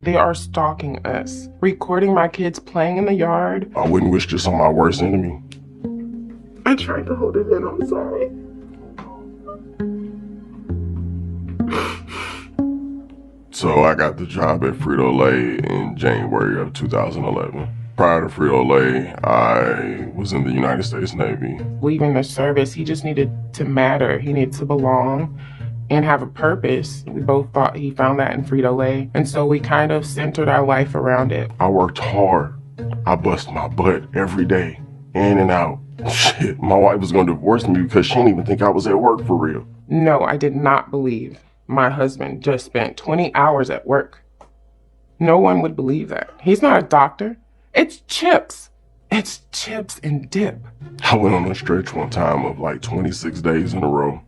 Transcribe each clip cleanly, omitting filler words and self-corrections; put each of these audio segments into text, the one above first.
They are stalking us, recording my kids playing in the yard. I wouldn't wish this on my worst enemy. I tried to hold it in, I'm sorry. So I got the job at Frito Lay in January of 2011. Prior to Frito Lay, I was in the United States Navy. Leaving the service, he just needed to matter. He needed to belong and have a purpose. We both thought he found that in Frito Lay. And so we kind of centered our life around it. I worked hard. I bust my butt every day, in and out. Shit, my wife was gonna divorce me because she didn't even think I was at work for real. No, I did not believe my husband just spent 20 hours at work. No one would believe that. He's not a doctor. It's chips. It's chips and dip. I went on a stretch one time of like 26 days in a row.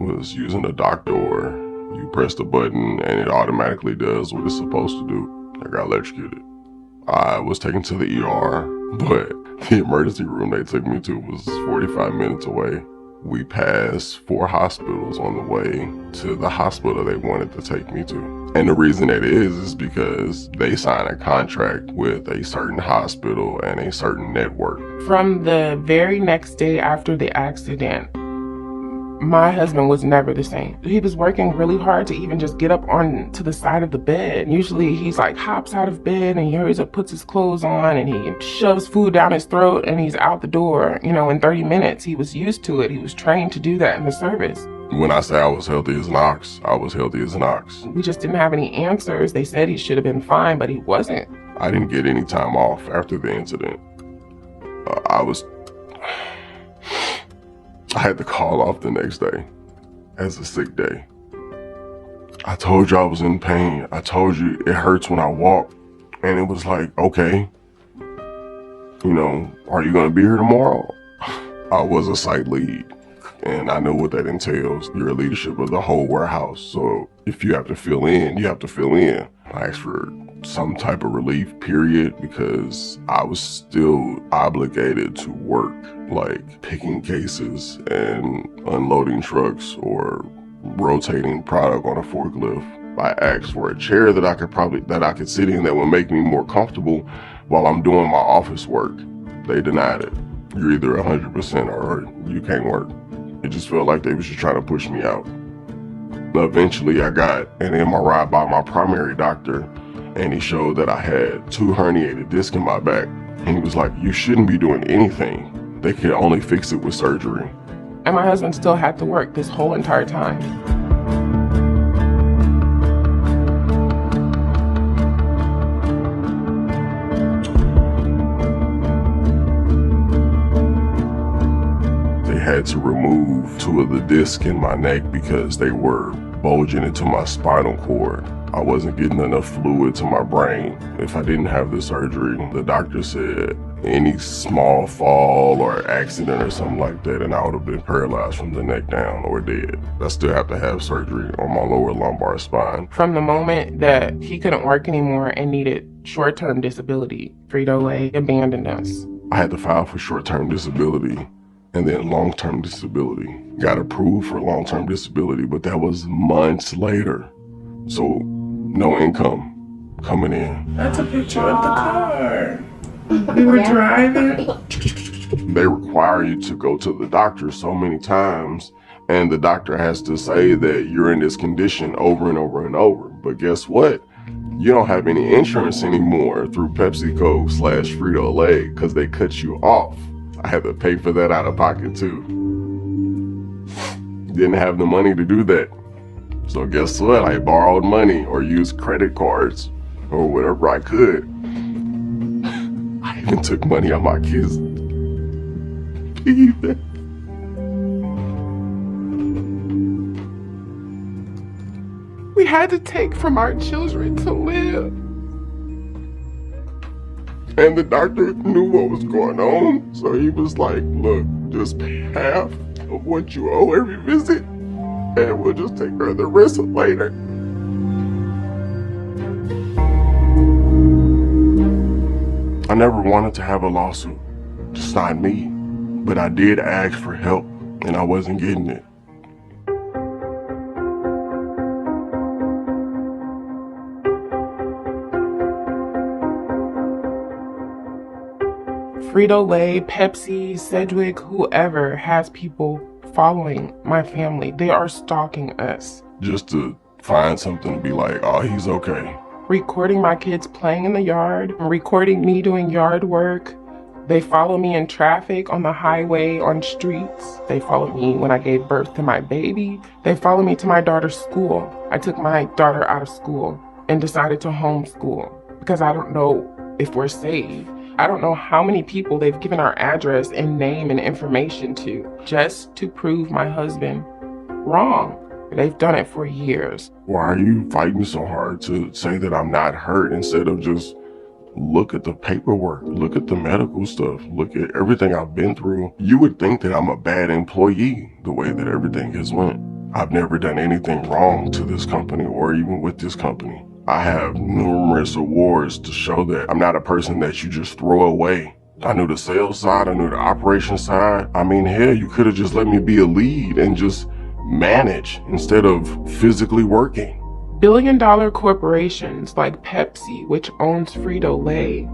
Was using a dock door. You press the button and it automatically does what it's supposed to do. I got electrocuted. I was taken to the ER, but the emergency room they took me to was 45 minutes away. We passed 4 hospitals on the way to the hospital they wanted to take me to. And the reason that is because they signed a contract with a certain hospital and a certain network. From the very next day after the accident, my husband was never the same. He was working really hard to even just get up onto the side of the bed. Usually he's like hops out of bed and he hurries up, puts his clothes on, and he shoves food down his throat and he's out the door, in 30 minutes. He was used to it. He was trained to do that in the service. When I say I was healthy as an ox, I was healthy as an ox. We just didn't have any answers. They said he should have been fine, but he wasn't. I didn't get any time off after the incident. I had to call off the next day as a sick day. I told you I was in pain. I told you it hurts when I walk. And it was like, okay, are you gonna be here tomorrow? I was a site lead and I know what that entails. You're a leadership of the whole warehouse. So if you have to fill in, you have to fill in. I asked for some type of relief, period, because I was still obligated to work, like picking cases and unloading trucks or rotating product on a forklift. I asked for a chair that I could sit in that would make me more comfortable while I'm doing my office work. They denied it. You're either 100% or you can't work. It just felt like they was just trying to push me out. Eventually I got an MRI by my primary doctor, and he showed that I had 2 herniated discs in my back. And he was like, you shouldn't be doing anything. They could only fix it with surgery. And my husband still had to work this whole entire time. They had to remove 2 of the discs in my neck because they were bulging into my spinal cord. I wasn't getting enough fluid to my brain. If I didn't have the surgery, the doctor said any small fall or accident or something like that, and I would have been paralyzed from the neck down or dead. I still have to have surgery on my lower lumbar spine. From the moment that he couldn't work anymore and needed short-term disability, Frito Lay abandoned us. I had to file for short-term disability and then long-term disability. Got approved for long-term disability, but that was months later. So no income coming in. That's a picture of the car. We were driving. They require you to go to the doctor so many times, and the doctor has to say that you're in this condition over and over and over. But guess what? You don't have any insurance anymore through PepsiCo/Frito Lay because they cut you off. I had to pay for that out of pocket too. Didn't have the money to do that. So guess what? I borrowed money or used credit cards or whatever I could. I even took money out my kids' piggy bank. We had to take from our children to live. And the doctor knew what was going on. So he was like, look, just pay half of what you owe every visit, and we'll just take care of the rest later. I never wanted to have a lawsuit, just not me. But I did ask for help, and I wasn't getting it. Frito Lay, Pepsi, Sedgwick, whoever has people following my family. They are stalking us. Just to find something to be like, oh, he's okay. Recording my kids playing in the yard, recording me doing yard work. They follow me in traffic, on the highway, on streets. They follow me when I gave birth to my baby. They follow me to my daughter's school. I took my daughter out of school and decided to homeschool because I don't know if we're safe. I don't know how many people they've given our address and name and information to just to prove my husband wrong. They've done it for years. Why are you fighting so hard to say that I'm not hurt instead of just look at the paperwork, look at the medical stuff, look at everything I've been through? You would think that I'm a bad employee the way that everything has went. I've never done anything wrong to this company or even with this company. I have numerous awards to show that I'm not a person that you just throw away. I knew the sales side, I knew the operation side. I mean, hell, you could have just let me be a lead and just manage instead of physically working. Billion-dollar corporations like Pepsi, which owns Frito Lay,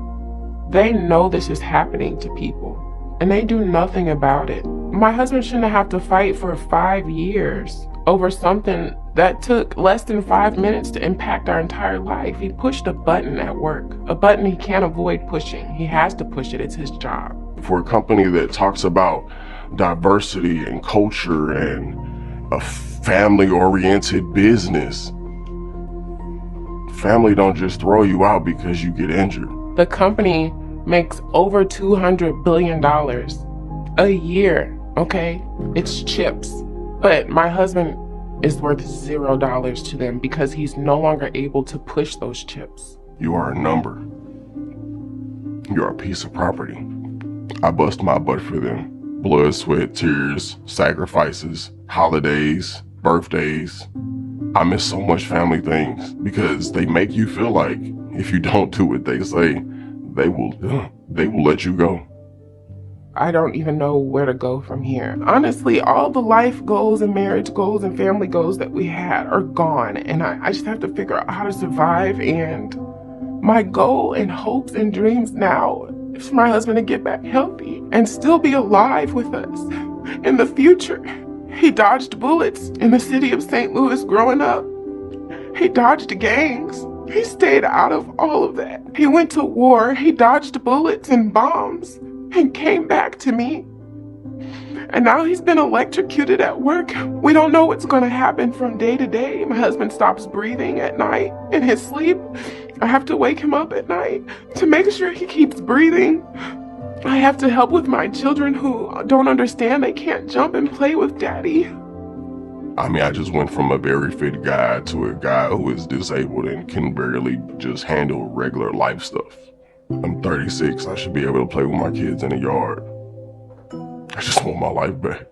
they know this is happening to people, and they do nothing about it. My husband shouldn't have to fight for 5 years over something that took less than 5 minutes to impact our entire life. He pushed a button at work, a button he can't avoid pushing. He has to push it, it's his job. For a company that talks about diversity and culture and a family-oriented business, family don't just throw you out because you get injured. The company makes over $200 billion a year, okay? It's chips. But my husband is worth $0 to them because he's no longer able to push those chips. You are a number. You're a piece of property. I bust my butt for them. Blood, sweat, tears, sacrifices, holidays, birthdays. I miss so much family things because they make you feel like if you don't do what they say, they will let you go. I don't even know where to go from here. Honestly, all the life goals and marriage goals and family goals that we had are gone, and I just have to figure out how to survive. And my goal and hopes and dreams now is for my husband to get back healthy and still be alive with us in the future. He dodged bullets in the city of St. Louis growing up. He dodged gangs. He stayed out of all of that. He went to war. He dodged bullets and bombs and came back to me. And now he's been electrocuted at work. We don't know what's going to happen from day to day. My husband stops breathing at night in his sleep. I have to wake him up at night to make sure he keeps breathing. I have to help with my children who don't understand they can't jump and play with daddy. I mean, I just went from a very fit guy to a guy who is disabled and can barely just handle regular life stuff. I'm 36. I should be able to play with my kids in the yard. I just want my life back.